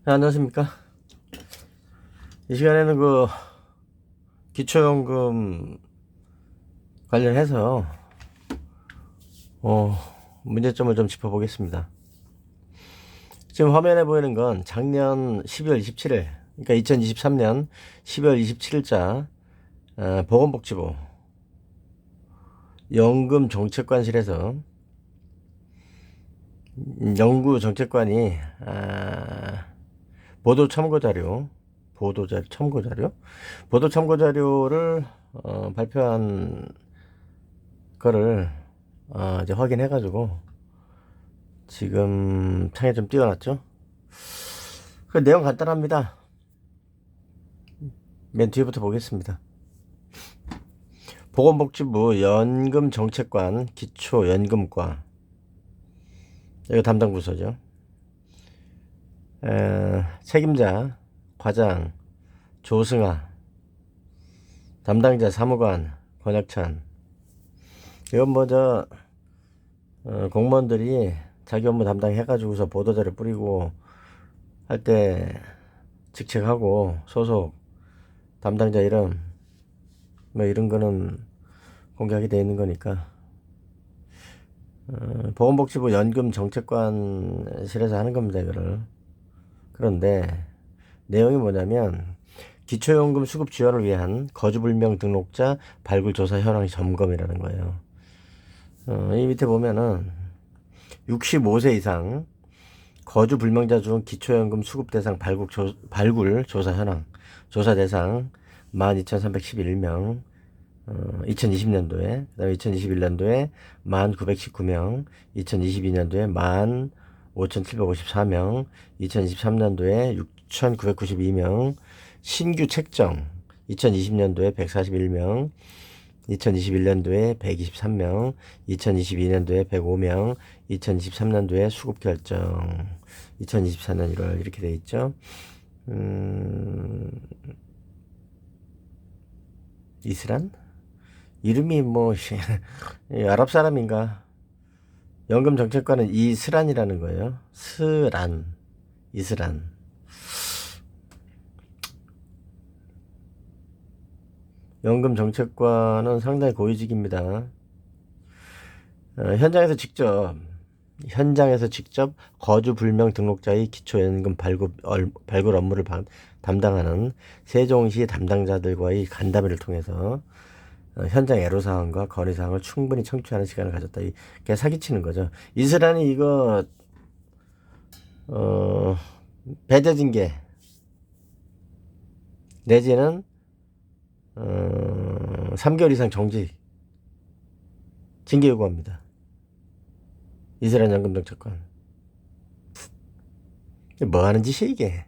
네, 안녕하십니까. 이 시간에는 기초연금 관련해서 어, 문제점을 좀 짚어보겠습니다. 지금 화면에 보이는 건 작년 12월 27일, 그러니까 2023년 12월 27일자 보건복지부 연금정책관실에서 연구정책관이 보도 첨부자료 를 발표한 거를 이제 확인해가지고 지금 창에 좀 띄워놨죠. 그 내용 간단합니다. 맨 뒤부터 보겠습니다. 보건복지부 연금정책관 기초연금과, 이거 담당 부서죠. 책임자 과장 조승아, 담당자 사무관 권혁찬. 이건 공무원들이 자기 업무 담당해가지고서 보도자료 뿌리고 할 때 직책하고 소속 담당자 이름 뭐 이런 거는 공개하게 돼 있는 거니까. 보건복지부 연금정책관실에서 하는 겁니다, 이거를. 그런데 내용이 뭐냐면 기초연금 수급 지원을 위한 거주불명 등록자 발굴조사 현황 점검이라는 거예요. 이 밑에 보면은 65세 이상 거주불명자 중 기초연금 수급 대상 발굴 조사 현황, 조사 대상 12,311명, 2020년도에, 그 다음에 2021년도에 1,919명, 2022년도에 15,754명, 2023년도에 6,992명, 신규 책정 2020년도에 141명, 2021년도에 123명, 2022년도에 105명, 2023년도에 수급 결정, 2024년 1월 이렇게 돼 있죠. 이스란? 이름이 아랍 사람인가? 연금 정책관은 이스란이라는 거예요. 이스란. 연금 정책관은 상당히 고위직입니다. 현장에서 직접 거주 불명 등록자의 기초연금 발굴 업무를 담당하는 세종시 담당자들과의 간담회를 통해서 현장 애로사항과 건의사항을 충분히 청취하는 시간을 가졌다. 이게 사기치는 거죠. 이스란이 이거 배제징계 내지는 3개월 이상 정직 징계 요구합니다. 이스란 연금정책관. 뭐 하는 짓이야 이게.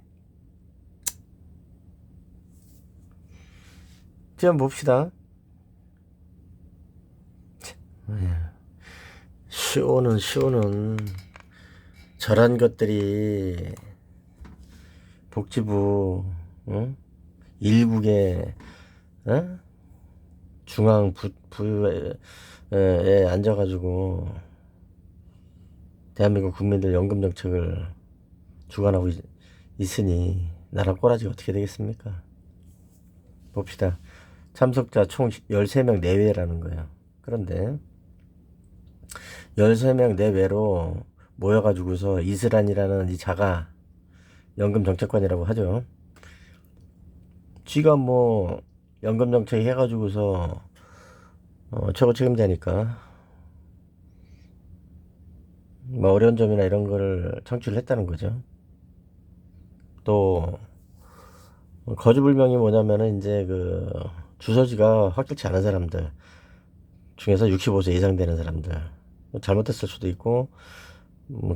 지금 봅시다. 쇼는 저런 것들이 복지부 일국의 중앙 부에 앉아가지고 대한민국 국민들 연금 정책을 주관하고 있으니 나라 꼬라지가 어떻게 되겠습니까? 봅시다. 참석자 총 13명 내외라는 거예요. 그런데 13명 내외로 모여가지고서 이스란이라는 이 자가 연금정책관이라고 하죠. 쥐가 연금정책 해가지고서 최고 책임자니까 어려운 점이나 이런 거를 청취를 했다는 거죠. 또 거주불명이 뭐냐면은 이제 주소지가 확실치 않은 사람들 중에서 65세 이상 되는 사람들, 잘못했을 수도 있고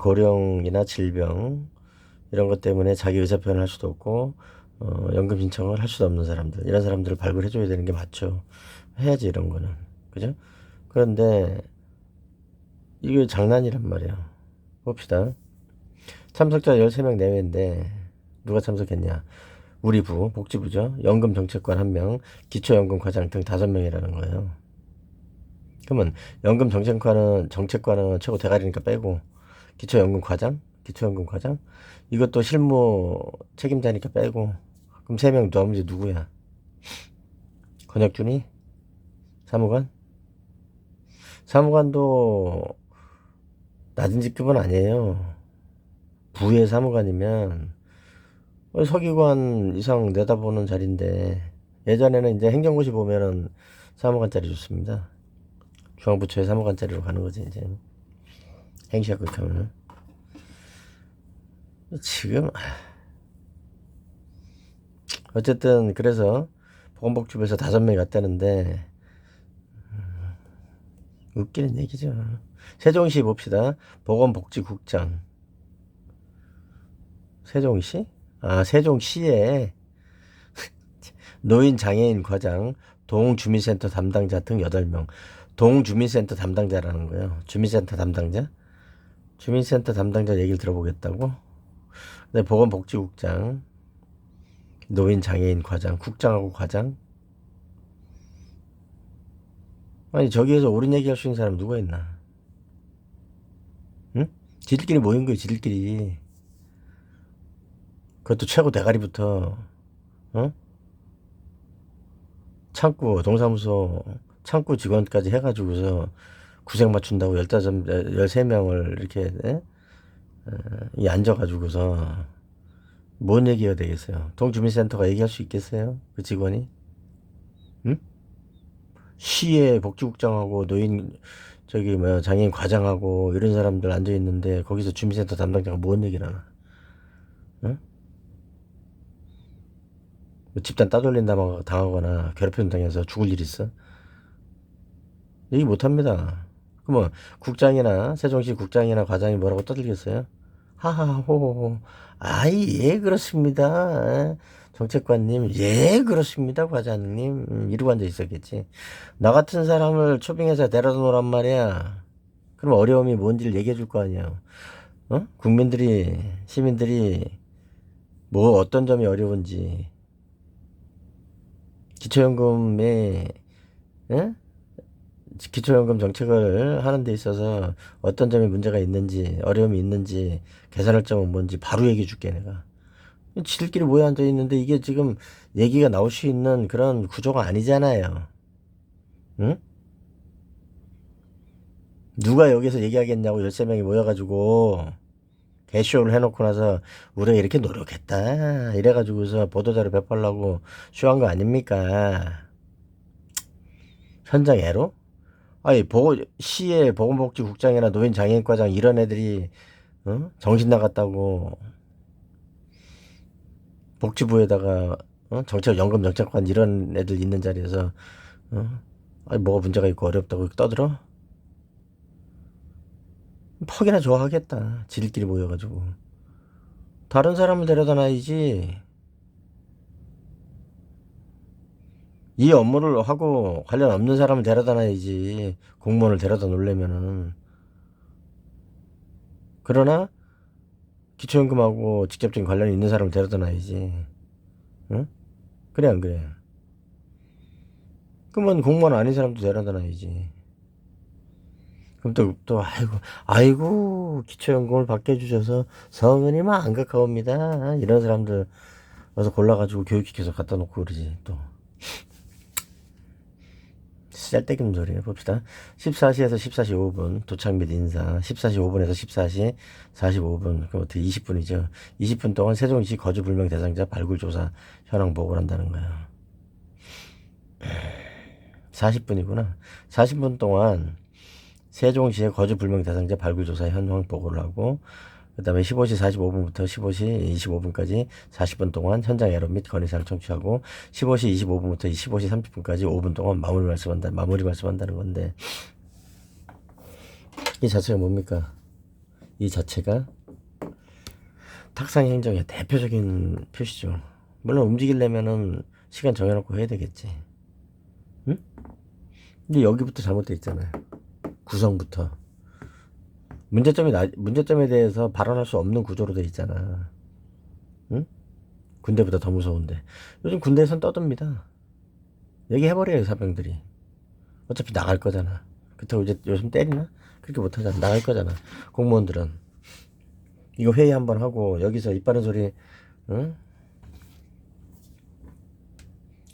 고령이나 질병 이런 것 때문에 자기 의사 표현을 할 수도 없고 연금 신청을 할 수도 없는 사람들, 이런 사람들을 발굴해 줘야 되는 게 맞죠. 해야지 이런 거는. 그죠? 그런데 이게 장난이란 말이야. 봅시다. 참석자 13명 내외인데 누가 참석했냐? 우리 복지부죠. 연금정책관 1명, 기초연금과장 등 5명이라는 거예요. 그러면 연금정책관은 최고 대가리니까 빼고 기초연금과장 기초연금 과장. 이것도 실무 책임자니까 빼고. 그럼 3명 나머지 누구야? 권혁준이? 사무관? 사무관도 낮은 직급은 아니에요. 부의 사무관이면 서기관 이상 내다보는 자리인데, 예전에는 이제 행정고시 보면은 사무관 자리 좋습니다. 중앙부처의 사무관 자리로 가는 거지, 이제. 행시학 그렇게 하면은. 지금, 어쨌든, 그래서, 보건복지부에서 5명이 갔다는데, 웃기는 얘기죠. 세종시 봅시다. 보건복지국장. 세종시? 아, 세종시에 노인 장애인 과장, 동주민센터 담당자 등 8명. 동주민센터 담당자라는 거예요. 주민센터 담당자? 주민센터 담당자 얘기를 들어보겠다고? 네, 보건복지국장, 노인 장애인 과장, 국장하고 과장? 아니, 저기에서 옳은 얘기할 수 있는 사람 누가 있나? 응? 지들끼리 모인 거예요, 지들끼리. 그것도 최고 대가리부터, 어? 창구, 동사무소, 창구 직원까지 해가지고서 구색 맞춘다고 13명을 이렇게, 이 앉아가지고서 뭔 얘기가 되겠어요? 동주민센터가 얘기할 수 있겠어요? 그 직원이? 응? 시의 복지국장하고 노인, 장애인 과장하고 이런 사람들 앉아있는데 거기서 주민센터 담당자가 뭔 얘기를 하나? 응? 뭐 집단 따돌림 당하거나 괴롭힘 당해서 죽을 일 있어? 얘기 못합니다. 그러면 국장이나 세종시 국장이나 과장이 뭐라고 떠들겠어요? 하하호호호. 아이, 예, 그렇습니다. 정책관님, 예, 그렇습니다. 과장님. 이러고 앉아 있었겠지. 나 같은 사람을 초빙해서 데려다 놓으란 말이야. 그럼 어려움이 뭔지를 얘기해 줄 거 아니야. 어? 국민들이, 시민들이 뭐 어떤 점이 어려운지. 기초연금에, 예? 기초연금 정책을 하는 데 있어서 어떤 점에 문제가 있는지, 어려움이 있는지, 개선할 점은 뭔지 바로 얘기해 줄게, 내가. 지들끼리 모여 앉아 있는데 이게 지금 얘기가 나올 수 있는 그런 구조가 아니잖아요. 응? 누가 여기서 얘기하겠냐고 13명이 모여가지고 개쇼를 해놓고 나서 우리가 이렇게 노력했다 이래가지고서 보도자료 배포하려고 쇼한 거 아닙니까? 현장 애로? 아니 시의 보건복지국장이나 노인장애인과장 이런 애들이 정신 나갔다고 복지부에다가 연금 정책관 이런 애들 있는 자리에서 아니 뭐가 문제가 있고 어렵다고 떠들어? 퍽이나 좋아하겠다. 지들끼리 모여가지고. 다른 사람을 데려다 놔야지. 이 업무를 하고 관련 없는 사람을 데려다 놔야지. 공무원을 데려다 놓으려면은. 그러나 기초연금하고 직접적인 관련이 있는 사람을 데려다 놔야지. 응? 그래 안 그래? 그러면 공무원 아닌 사람도 데려다 놔야지. 그럼 또 아이고 기초연금을 받게 해주셔서 성은이 안타까웁니다. 이런 사람들 와서 골라가지고 교육시켜서 갖다 놓고 그러지 또. 짤데기는 소리 해봅시다. 14시에서 14시 5분 도착 및 인사. 14시 5분에서 14시 45분 그럼 어떻게 20분이죠. 20분 동안 세종시 거주불명 대상자 발굴조사 현황 보고를 한다는 거야. 40분이구나. 40분 동안 세종시의 거주불명 대상자 발굴조사 현황 보고를 하고 그 다음에 15시 45분부터 15시 25분까지 40분 동안 현장 애로 및 건의사항 청취하고 15시 25분부터 15시 30분까지 5분 동안 마무리 말씀한다는 건데 이 자체가 뭡니까? 이 자체가 탁상 행정의 대표적인 표시죠. 물론 움직이려면은 시간 정해놓고 해야 되겠지. 응? 근데 여기부터 잘못돼 있잖아요. 구성부터. 문제점에 대해서 발언할 수 없는 구조로 돼 있잖아. 응? 군대보다 더 무서운데. 요즘 군대에선 떠듭니다. 얘기해버려요, 사병들이. 어차피 나갈 거잖아. 그렇다고 이제 요즘 때리나? 그렇게 못하잖아. 나갈 거잖아. 공무원들은. 이거 회의 한번 하고 여기서 입 바른 소리 응?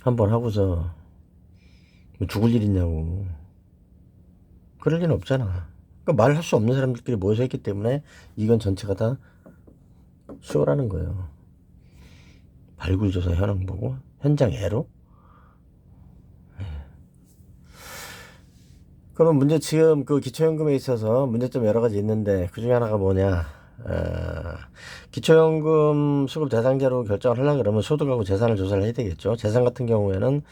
한번 하고서 뭐 죽을 일 있냐고. 그럴 리는 없잖아. 그러니까 말할 수 없는 사람들끼리 모여서 했기 때문에 이건 전체가 다 쇼라는 거예요. 발굴조사 현황 보고 현장 애로. 그러면 문제 지금 그 기초연금에 있어서 문제점 여러 가지 있는데 그 중에 하나가 뭐냐? 기초연금 수급 대상자로 결정을 하려고 그러면 소득하고 재산을 조사를 해야 되겠죠. 재산 같은 경우에는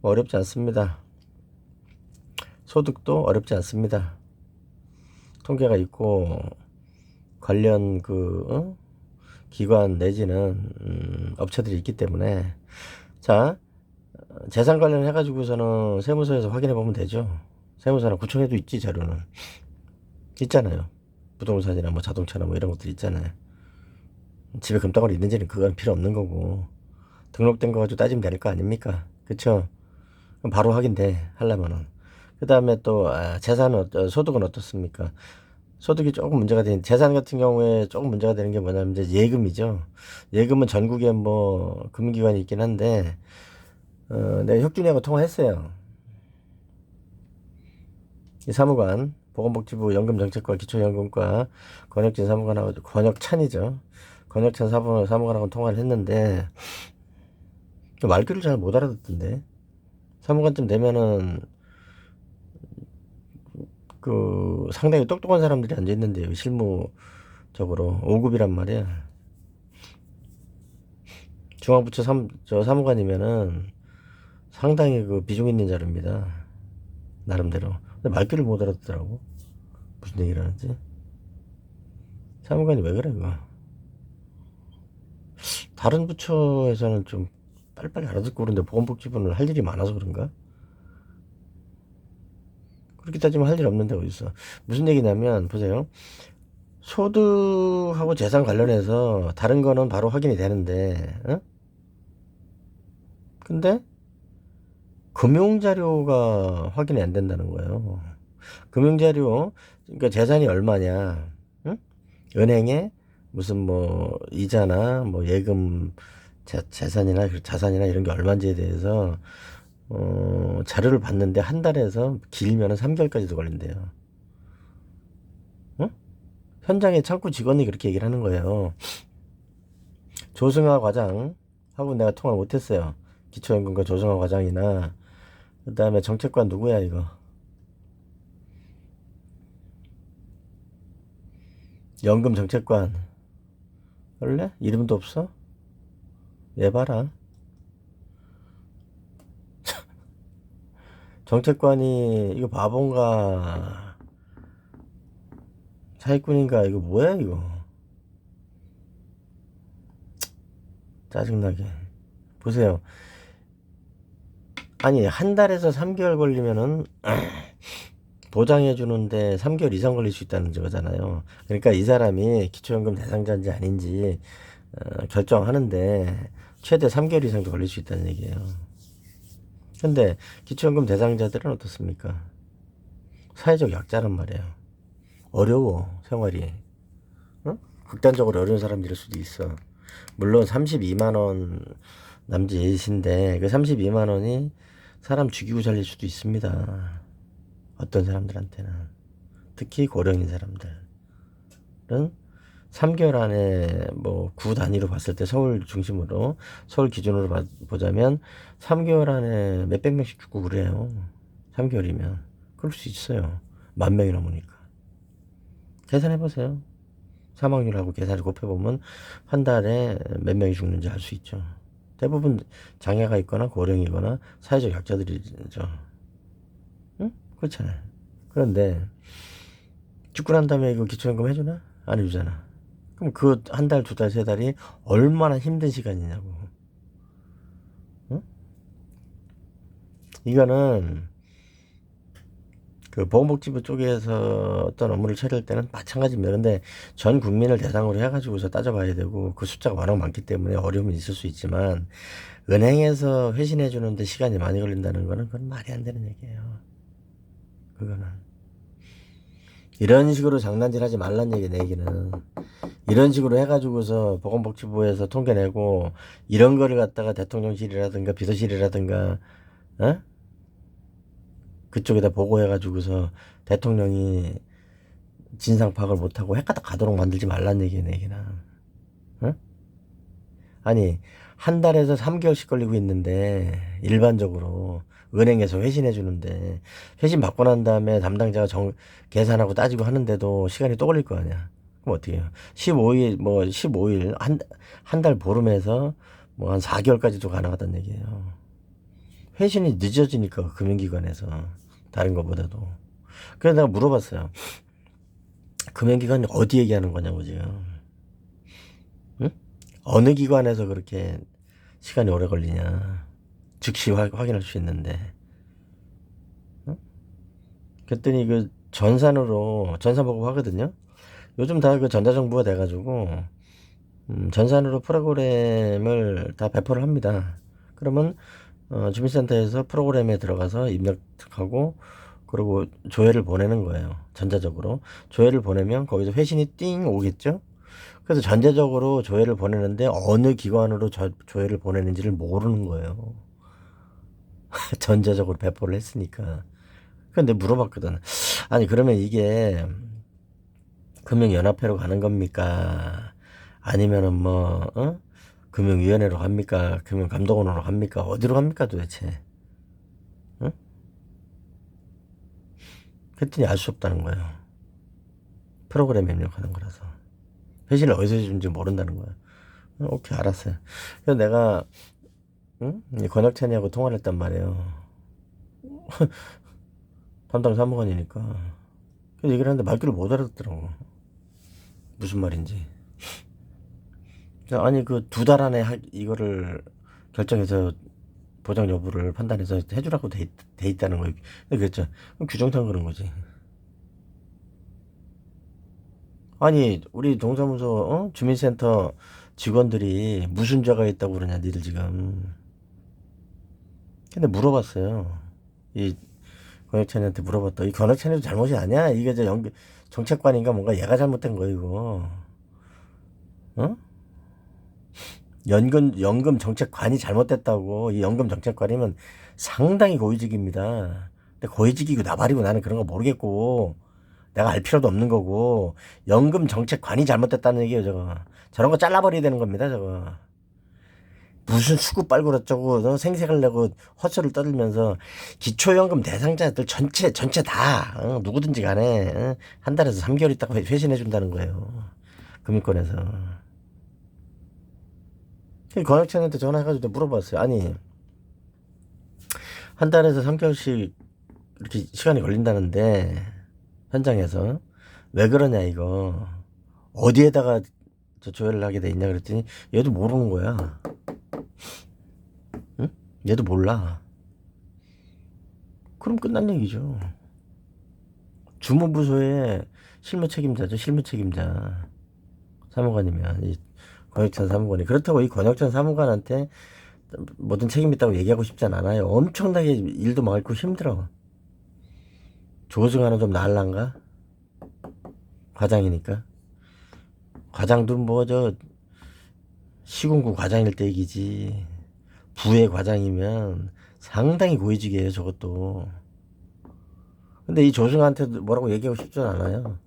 뭐 어렵지 않습니다. 소득도 어렵지 않습니다. 통계가 있고 관련 기관 내지는 업체들이 있기 때문에 자 재산 관련 해가지고서는 세무서에서 확인해 보면 되죠. 세무서나 구청에도 있지 자료는 있잖아요. 부동산이나 뭐 자동차나 뭐 이런 것들 있잖아요. 집에 금덩어리 있는지는 그건 필요 없는 거고 등록된 거 가지고 따지면 되는 거 아닙니까? 그쵸? 그럼 바로 확인돼 하려면은. 그 다음에 또 재산은 소득은 어떻습니까? 소득이 조금 문제가 되는 재산 같은 경우에 조금 문제가 되는 게 뭐냐면 이제 예금이죠. 예금은 전국에 뭐 금기관이 있긴 한데 내가 혁준이하고 통화했어요. 이 사무관 보건복지부 연금정책과 기초연금과 권혁진 사무관하고 권혁찬이죠. 권혁찬 사무관하고 통화를 했는데 말귀를 잘 못 알아듣던데 사무관쯤 되면은 상당히 똑똑한 사람들이 앉아 있는데요. 실무적으로 5급이란 말이야. 중앙부처 사무관이면은 상당히 비중 있는 자료입니다. 나름대로. 근데 말귀를 못 알아듣더라고. 무슨 얘기를 하는지. 사무관이 왜 그래, 그거. 다른 부처에서는 좀 빨리빨리 알아듣고 그러는데 보건복지부는 할 일이 많아서 그런가? 그렇게 따지면 할 일 없는데 어딨어. 무슨 얘기냐면, 보세요. 소득하고 재산 관련해서 다른 거는 바로 확인이 되는데, 어? 근데 금융자료가 확인이 안 된다는 거예요. 금융자료, 그러니까 재산이 얼마냐, 응? 은행에 무슨 뭐 이자나 뭐 예금 재산이나 자산이나 이런 게 얼마인지에 대해서 자료를 봤는데 한 달에서 길면은 3개월까지도 걸린대요. 응? 현장에 창구 직원이 그렇게 얘기를 하는 거예요. 조승아 과장하고 내가 통화를 못했어요. 기초연금과 조승아 과장이나 그 다음에 정책관 누구야 이거 연금 정책관 원래 이름도 없어? 얘 봐라. 정책관이 이거 바본가 사기꾼인가 이거 뭐야 이거 짜증나게 보세요. 아니 한 달에서 3개월 걸리면은 보장해 주는데 3개월 이상 걸릴 수 있다는 거잖아요. 그러니까 이 사람이 기초연금 대상자인지 아닌지 결정하는데 최대 3개월 이상도 걸릴 수 있다는 얘기예요. 근데 기초연금 대상자들은 어떻습니까? 사회적 약자란 말이에요. 어려워 생활이. 어? 극단적으로 어려운 사람들일 수도 있어. 물론 32만 원 남짓인데 그 32만 원이 사람 죽이고 살릴 수도 있습니다. 어떤 사람들한테는 특히 고령인 사람들은 3개월 안에 뭐 구 단위로 봤을 때 서울 중심으로 서울 기준으로 보자면 3개월 안에 몇백 명씩 죽고 그래요. 3개월이면 그럴 수 있어요. 10,000명이 넘으니까 계산해 보세요. 사망률하고 계산을 곱해보면 한 달에 몇 명이 죽는지 알 수 있죠. 대부분 장애가 있거나 고령이거나 사회적 약자들이죠. 응? 그렇잖아요. 그런데 죽고 난 다음에 이거 기초연금 해주나? 안 해주잖아. 그럼 그 한 달, 두 달, 세 달이 얼마나 힘든 시간이냐고. 응? 이거는 보건복지부 쪽에서 어떤 업무를 처리할 때는 마찬가지입니다. 근데 전 국민을 대상으로 해가지고서 따져봐야 되고 그 숫자가 워낙 많기 때문에 어려움이 있을 수 있지만 은행에서 회신해 주는데 시간이 많이 걸린다는 거는 그건 말이 안 되는 얘기예요. 그거는 이런 식으로 장난질 하지 말란 얘기, 내 얘기는. 이런 식으로 해가지고서 보건복지부에서 통계 내고, 이런 거를 갖다가 대통령실이라든가 비서실이라든가, 어? 그쪽에다 보고해가지고서 대통령이 진상 파악을 못하고 헷가닥 가도록 만들지 말란 얘기야, 내 얘기는. 어? 아니, 한 달에서 3개월씩 걸리고 있는데, 일반적으로 은행에서 회신해 주는데, 회신 받고 난 다음에 담당자가 계산하고 따지고 하는데도 시간이 또 걸릴 거 아니야. 그럼 어떻게 해요? 15일, 15일, 한 달 보름에서 뭐 한 4개월까지도 가능하다는 얘기예요. 회신이 늦어지니까, 금융기관에서. 다른 것보다도. 그래서 내가 물어봤어요. 금융기관이 어디 얘기하는 거냐고, 지금. 응? 어느 기관에서 그렇게 시간이 오래 걸리냐. 즉시 확인할 수 있는데. 응? 그랬더니 그 전산 보고 하거든요. 요즘 다 그 전자정부가 돼가지고, 전산으로 프로그램을 다 배포를 합니다. 그러면, 주민센터에서 프로그램에 들어가서 입력하고, 그리고 조회를 보내는 거예요. 전자적으로. 조회를 보내면 거기서 회신이 띵 오겠죠? 그래서 전자적으로 조회를 보내는데 어느 기관으로 조회를 보내는지를 모르는 거예요. 전자적으로 배포를 했으니까. 근데 물어봤거든. 아니, 그러면 이게 금융연합회로 가는 겁니까? 아니면은 금융위원회로 갑니까? 금융감독원으로 갑니까? 어디로 갑니까 도대체? 응? 그랬더니 알 수 없다는 거예요. 프로그램 입력하는 거라서. 회신을 어디서 해주는지 모른다는 거예요. 오케이, 알았어요. 그래서 내가, 응? 이 권혁찬이하고 통화를 했단 말이에요. 담당 사무관이니까. 그래서 얘기를 하는데 말귀를 못 알아듣더라고. 무슨 말인지. 아니, 그 2달 안에 이거를 결정해서 보장 여부를 판단해서 해주라고 돼 있다는 거예요. 그랬죠. 규정상 그런 거지. 아니, 우리 동사무소, 주민센터 직원들이 무슨 죄가 있다고 그러냐, 니들 지금. 근데 물어봤어요. 이 권혁찬이한테 물어봤다. 이 권혁찬이도 잘못이 아니야? 이게 정책관인가 뭔가 얘가 잘못된 거, 이거. 어? 연금 정책관이 잘못됐다고. 이 연금 정책관이면 상당히 고위직입니다. 근데 고위직이고 나발이고 나는 그런 거 모르겠고, 내가 알 필요도 없는 거고, 연금 정책관이 잘못됐다는 얘기예요, 저거. 저런 거 잘라버려야 되는 겁니다, 저거. 무슨 수급 빨고 어쩌고, 생색을 내고 헛소리를 떠들면서 기초연금 대상자들 전체 다, 누구든지 간에, 한 달에서 3개월 있다가 회신해 준다는 거예요. 금융권에서. 권혁찬한테 전화해가지고 물어봤어요. 아니, 한 달에서 3개월씩 이렇게 시간이 걸린다는데, 현장에서. 왜 그러냐, 이거. 어디에다가 조회를 하게 돼 있냐 그랬더니, 얘도 모르는 거야. 응? 얘도 몰라. 그럼 끝난 얘기죠. 주무부서의 실무 책임자죠, 실무 책임자. 사무관이면, 이 권혁찬 사무관이. 그렇다고 이 권혁찬 사무관한테 모든 책임 있다고 얘기하고 싶진 않아요. 엄청나게 일도 많고 힘들어. 조승하는 좀 나을란가? 과장이니까. 과장도 시군구 과장일 때 얘기지. 부의 과장이면 상당히 고위직이에요, 저것도. 근데 이 조승한테 뭐라고 얘기하고 싶진 않아요.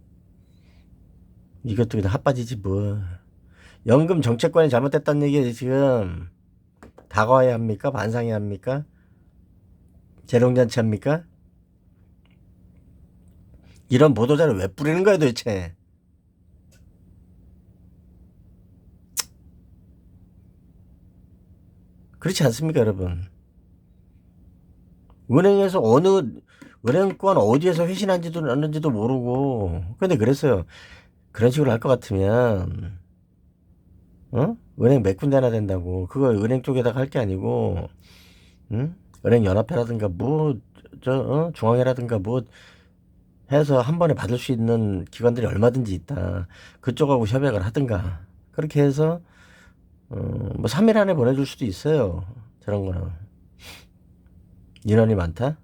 이것도 그냥 핫바지지 뭐. 연금 정책관이 잘못됐다는 얘기 지금 다과해야 합니까? 반상해야 합니까? 재롱잔치 합니까? 이런 보도자를 왜 뿌리는 거야 도대체? 그렇지 않습니까, 여러분? 은행에서 은행권 어디에서 회신한지도 않는지도 모르고. 근데 그랬어요. 그런 식으로 할 것 같으면, 은행 몇 군데나 된다고. 그거 은행 쪽에다가 할 게 아니고, 응? 은행 연합회라든가, 중앙회라든가, 해서 한 번에 받을 수 있는 기관들이 얼마든지 있다. 그쪽하고 협약을 하든가. 그렇게 해서, 3일 안에 보내줄 수도 있어요. 저런 거는. 인원이 많다?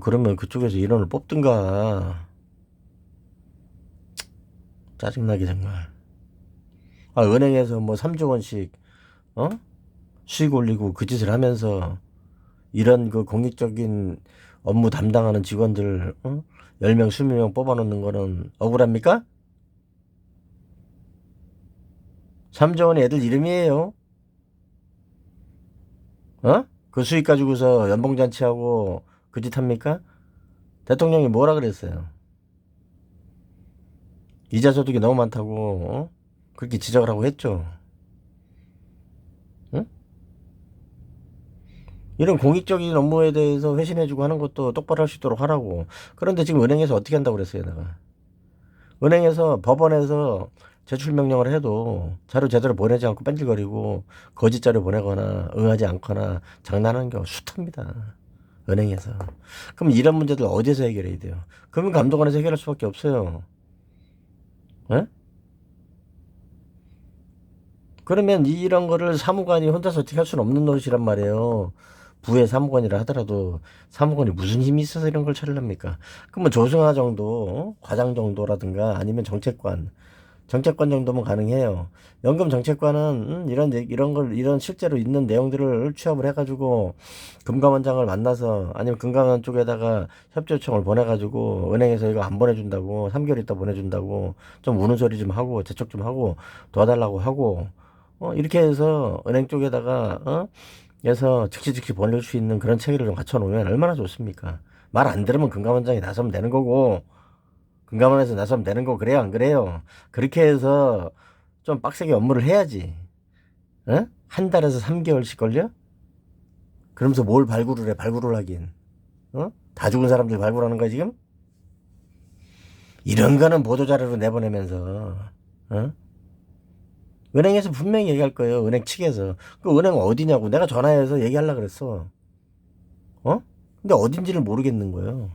그러면 그쪽에서 인원을 뽑든가. 짜증나게 정말. 아, 은행에서 뭐 3조 원씩 어? 수익 올리고 그 짓을 하면서 이런 그 공익적인 업무 담당하는 직원들 10명, 20명 뽑아놓는 거는 억울합니까? 3조 원이 애들 이름이에요. 어? 그 수익 가지고서 연봉잔치하고 그 짓 합니까? 대통령이 뭐라 그랬어요? 이자 소득이 너무 많다고 그렇게 지적을 하고 했죠. 응? 이런 공익적인 업무에 대해서 회신해주고 하는 것도 똑바로 할 수 있도록 하라고. 그런데 지금 은행에서 어떻게 한다고 그랬어요, 내가. 은행에서 법원에서 제출 명령을 해도 자료 제대로 보내지 않고 뺀질거리고 거짓 자료 보내거나 응하지 않거나 장난하는 경우 숱합니다. 은행에서. 그럼 이런 문제들 어디서 해결해야 돼요? 금융감독원에서 해결할 수밖에 없어요. 에? 그러면 이런 거를 사무관이 혼자서 어떻게 할 수는 없는 노릇이란 말이에요. 부의 사무관이라 하더라도 사무관이 무슨 힘이 있어서 이런 걸 처리합니까? 그러면 조승하 정도, 과장 정도라든가 아니면 정책관 정도면 가능해요. 연금 정책관은 이런 실제로 있는 내용들을 취합을 해가지고 금감원장을 만나서 아니면 금감원 쪽에다가 협조 요청을 보내가지고 은행에서 이거 안 보내준다고 3개월 있다 보내준다고 좀 우는 소리 좀 하고 재촉 좀 하고 도와달라고 하고 이렇게 해서 은행 쪽에다가 해서 즉시 보낼 수 있는 그런 체계를 좀 갖춰 놓으면 얼마나 좋습니까? 말 안 들으면 금감원장이 나서면 되는 거고 금감원에서 나서면 되는 거 그래요 안 그래요? 그렇게 해서 좀 빡세게 업무를 해야지. 어? 한 달에서 3개월씩 걸려? 그러면서 뭘 발굴을 해? 발굴을 하긴. 다 죽은 사람들 발굴하는 거야 지금? 이런 거는 보도자료로 내보내면서 은행에서 분명히 얘기할 거예요. 은행 측에서. 그 은행 어디냐고 내가 전화해서 얘기하려고 그랬어. 근데 어딘지를 모르겠는 거예요.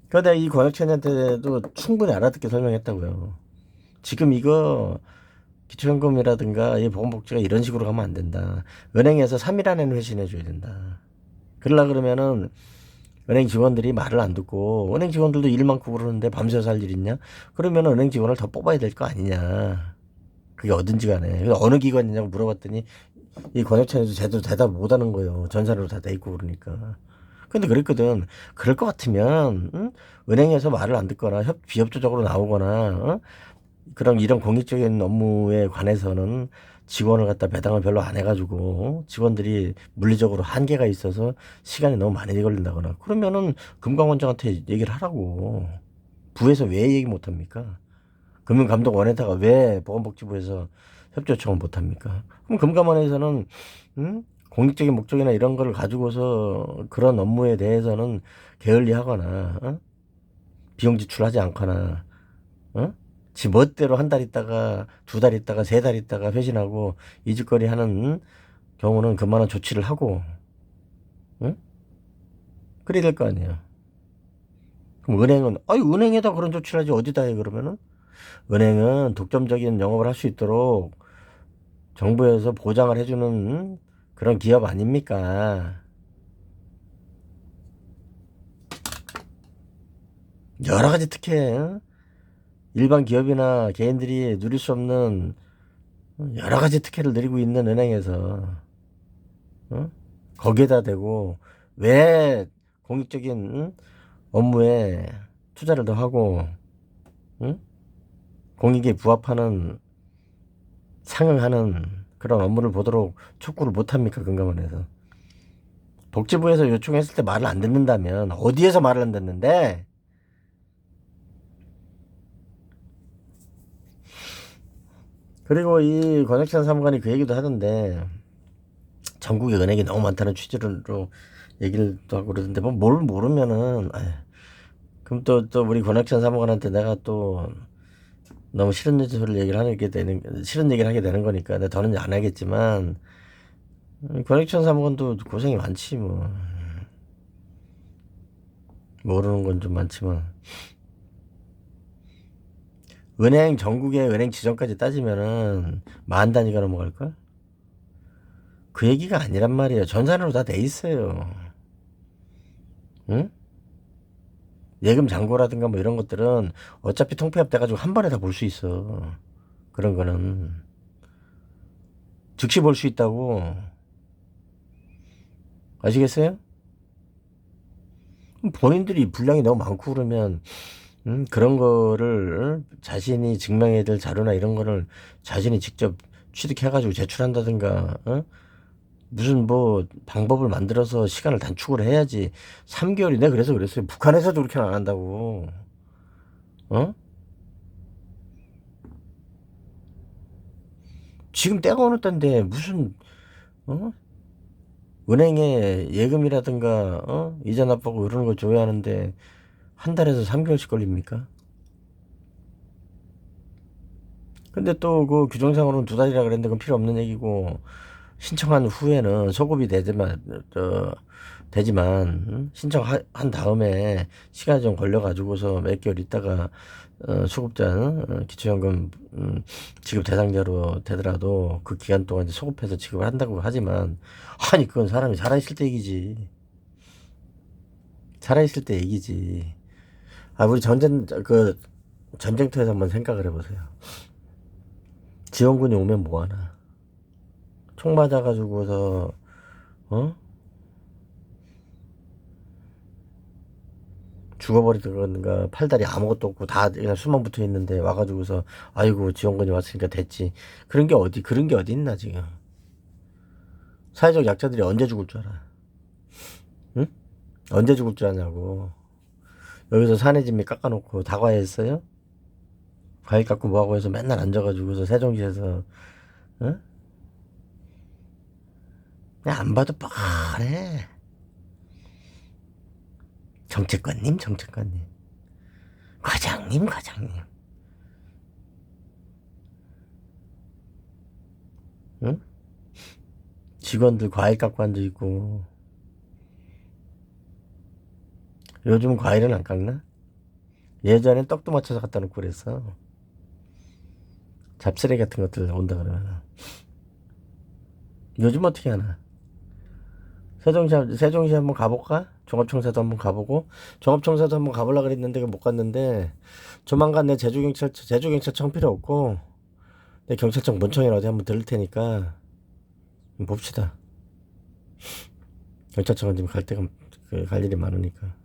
그러다 이 권혁천한테도 충분히 알아듣게 설명했다고요. 지금 이거 기초연금이라든가 이 보건복지가 이런 식으로 가면 안 된다. 은행에서 3일 안에는 회신해 줘야 된다. 그러려 그러면은 은행 직원들이 말을 안 듣고 은행 직원들도 일 많고 그러는데 밤새서 할 일 있냐? 그러면 은행 직원을 더 뽑아야 될 거 아니냐. 그게 어딘지 간에. 어느 기관이냐고 물어봤더니 이 권혁천에도 제대로 대답 못 하는 거예요. 전산으로 다 돼 있고 그러니까. 근데 그랬거든. 그럴 것 같으면 은행에서 말을 안 듣거나 비협조적으로 나오거나 그런 이런 공익적인 업무에 관해서는 직원을 갖다 배당을 별로 안 해가지고 직원들이 물리적으로 한계가 있어서 시간이 너무 많이 걸린다거나 그러면은 금감원장한테 얘기를 하라고. 부에서 왜 얘기 못 합니까? 금융감독원에다가 왜 보건복지부에서 협조 요청을 못 합니까? 그럼 금감원에서는 공익적인 목적이나 이런 거를 가지고서 그런 업무에 대해서는 게을리하거나 비용 지출하지 않거나 지 멋대로 한 달 있다가 2달 있다가 3달 있다가 회신하고 이직거리 하는 경우는 그만한 조치를 하고 그래야 될 거 아니에요. 그럼 은행은 은행에다 그런 조치를 하지 어디다 해 그러면은 은행은 독점적인 영업을 할 수 있도록 정부에서 보장을 해주는 그런 기업 아닙니까? 여러 가지 특혜, 일반 기업이나 개인들이 누릴 수 없는 여러 가지 특혜를 누리고 있는 은행에서 거기에다 대고 왜 공익적인 업무에 투자를 더 하고 공익에 부합하는 상응하는 그런 업무를 보도록 촉구를 못합니까 금감원에서. 복지부에서 요청했을 때 말을 안 듣는다면 어디에서 말을 안 듣는데. 그리고 이 권혁천 사무관이 그 얘기도 하던데 전국에 은행이 너무 많다는 취지로 얘기를 또 하고 그러던데 뭐 뭘 모르면은 그럼 또 우리 권혁천 사무관한테 내가 또 너무 싫은 소리를 싫은 얘기를 하게 되는 거니까 내가 더는 안 하겠지만 권혁천 사무관도 고생이 많지 뭐. 모르는 건 좀 많지만 은행 전국의 은행 지점까지 따지면은 만 단위가 넘어갈걸? 그 얘기가 아니란 말이에요. 전산으로 다 돼 있어요. 응? 예금 잔고라든가 뭐 이런 것들은 어차피 통폐합 돼가지고 한 번에 다 볼 수 있어. 그런 거는 즉시 볼 수 있다고. 아시겠어요? 본인들이 분량이 너무 많고 그러면 그런 거를 자신이 증명해야 될 자료나 이런 거를 자신이 직접 취득해가지고 제출한다든가, 무슨 뭐 방법을 만들어서 시간을 단축을 해야지. 3개월이 내가 그래서 그랬어요. 북한에서도 그렇게는 안 한다고. 어? 지금 때가 어느 때인데 무슨 어? 은행에 예금이라든가 이자 납부하고 이런 거 줘야 하는데 한 달에서 3개월씩 걸립니까? 근데 또 그 규정상으로는 두 달이라 그랬는데 그건 필요 없는 얘기고, 신청한 후에는 소급이 되지만 신청한 다음에 시간이 좀 걸려가지고서 몇 개월 있다가 수급자 기초연금 지급 대상자로 되더라도 그 기간 동안 이제 소급해서 지급을 한다고 하지만, 아니 그건 사람이 살아있을 때 얘기지. 살아있을 때 얘기지. 아, 우리 전쟁터에서 한번 생각을 해보세요. 지원군이 오면 뭐하나. 총 맞아가지고서 어? 죽어버리든가 팔다리 아무것도 없고 다 그냥 수만 붙어 있는데 와가지고서 아이고 지원군이 왔으니까 됐지. 그런 게 어디 있나 지금. 사회적 약자들이 언제 죽을 줄 알아? 응? 언제 죽을 줄 아냐고. 여기서 사내 진미 깎아놓고 다과했어요? 과일 깎고 뭐하고 해서 맨날 앉아가지고서 세종시에서 응? 그냥 안 봐도 뻔해. 정책관님. 과장님. 응? 직원들 과일 깎고 앉아있고. 요즘 과일은 안 깎나? 예전엔 떡도 맞춰서 갖다 놓고 그랬어. 잡쓰레기 같은 것들 온다 그러면. 요즘 어떻게 하나? 세종시 한번 가볼까? 종합청사도 한번 가보고, 종합청사도 한번 가보려고 그랬는데 못 갔는데, 조만간 내 제주경찰청 필요 없고, 내 경찰청 문청이나 어디 한번 들을 테니까 봅시다. 경찰청은 지금 갈 일이 많으니까.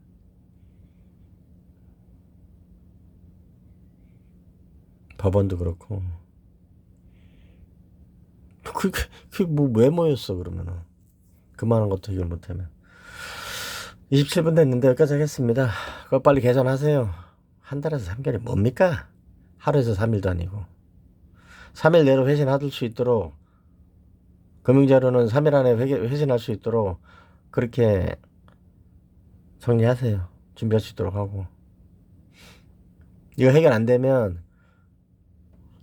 법원도 그렇고. 뭐 왜 모였어 그러면은. 그만한 것도 해결 못하면. 27분 됐는데 여기까지 하겠습니다. 그거 빨리 개선하세요. 한 달에서 3개월이 뭡니까? 하루에서 3일도 아니고. 3일 내로 회신할 수 있도록, 금융자료는 3일 안에 회신할 수 있도록 그렇게 정리하세요. 준비할 수 있도록 하고. 이거 해결 안 되면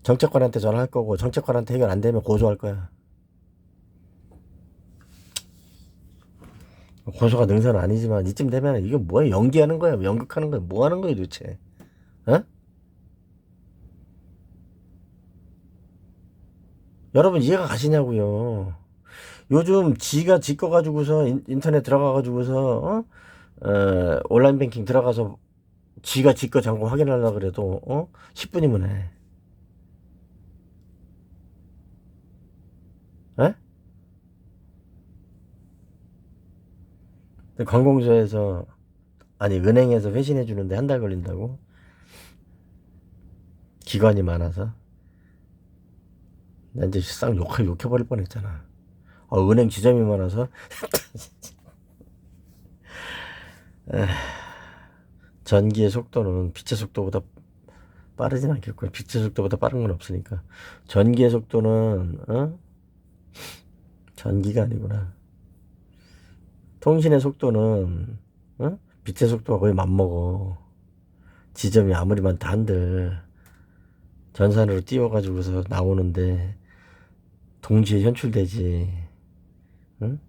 정책관한테 전화할 거고, 정책관한테 해결 안 되면 고소할 거야. 고소가 능사는 아니지만 이쯤 되면 이게 뭐야? 연기하는 거야? 연극하는 거야? 뭐 하는 거야 도대체? 어? 여러분 이해가 가시냐고요? 요즘 지가 지 거 가지고서 인터넷 들어가 가지고서 온라인 뱅킹 들어가서 지가 지 거 잔고 확인하려고 그래도 10분이면 해. 에? 관공서에서, 아니 은행에서 회신해 주는데 한 달 걸린다고? 기관이 많아서. 나 이제 싹 욕해버릴 뻔했잖아. 은행 지점이 많아서. 전기의 속도는 빛의 속도보다 빠르진 않겠고, 빛의 속도보다 빠른 건 없으니까. 전기의 속도는 전기가 아니구나. 통신의 속도는 빛의 속도가 거의 맞먹어. 지점이 아무리 많다 한들 전산으로 띄워가지고서 나오는데 동시에 현출되지. 응?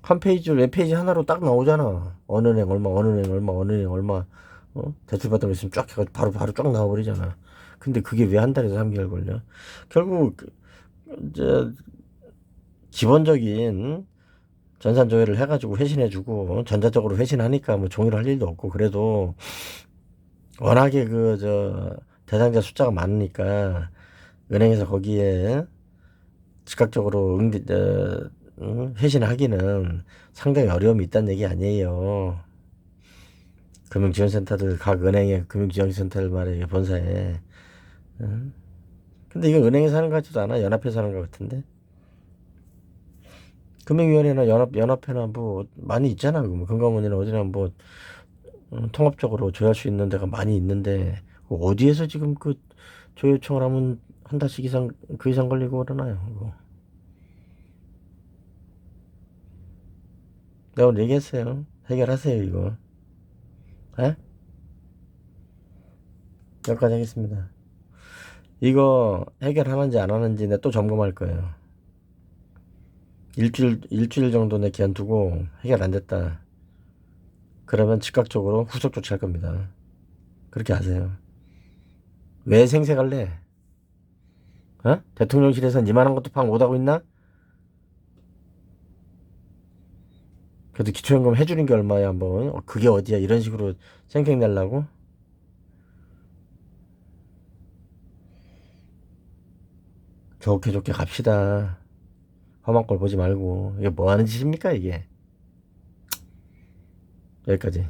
한 페이지, 웹페이지 하나로 딱 나오잖아. 어느 은행 얼마, 어느 은행 얼마, 어느 은행 얼마, 대출 받은 거 있으면 쫙 해가지고 바로 쫙 나와버리잖아. 근데 그게 왜 한 달에서 3개월 걸려? 결국, 이제, 기본적인 전산조회를 해가지고 회신해주고, 전자적으로 회신하니까 뭐 종이로 할 일도 없고, 그래도 워낙에 대상자 숫자가 많으니까, 은행에서 거기에 즉각적으로 회신하기는 상당히 어려움이 있다는 얘기 아니에요. 금융지원센터들, 각 은행의 금융지원센터들 말이에요, 본사에. 응? 근데 이거 은행에서 하는 것 같지도 않아. 연합회에서 하는 것 같은데. 금융위원회나 연합회나 뭐 많이 있잖아. 뭐 금감원이나 어디나 뭐 통합적으로 조회할 수 있는 데가 많이 있는데 어디에서 지금 그 조회 요청을 하면 한 달씩 이상 그 이상 걸리고 그러나요? 그거. 내가 오늘 얘기했어요. 해결하세요 이거. 에? 여기까지 하겠습니다. 이거 해결하는지 안 하는지 내가 또 점검할 거예요. 일주일 정도 내 기한 두고 해결 안 됐다. 그러면 즉각적으로 후속 조치할 겁니다. 그렇게 하세요. 왜 생색할래? 어? 대통령실에선 이만한 것도 파악 못하고 있나? 그래도 기초연금 해주는 게 얼마야 한번. 그게 어디야 이런 식으로 생색 내려고? 좋게 좋게 갑시다. 험한 꼴 보지 말고. 이게 뭐 하는 짓입니까 이게? 여기까지.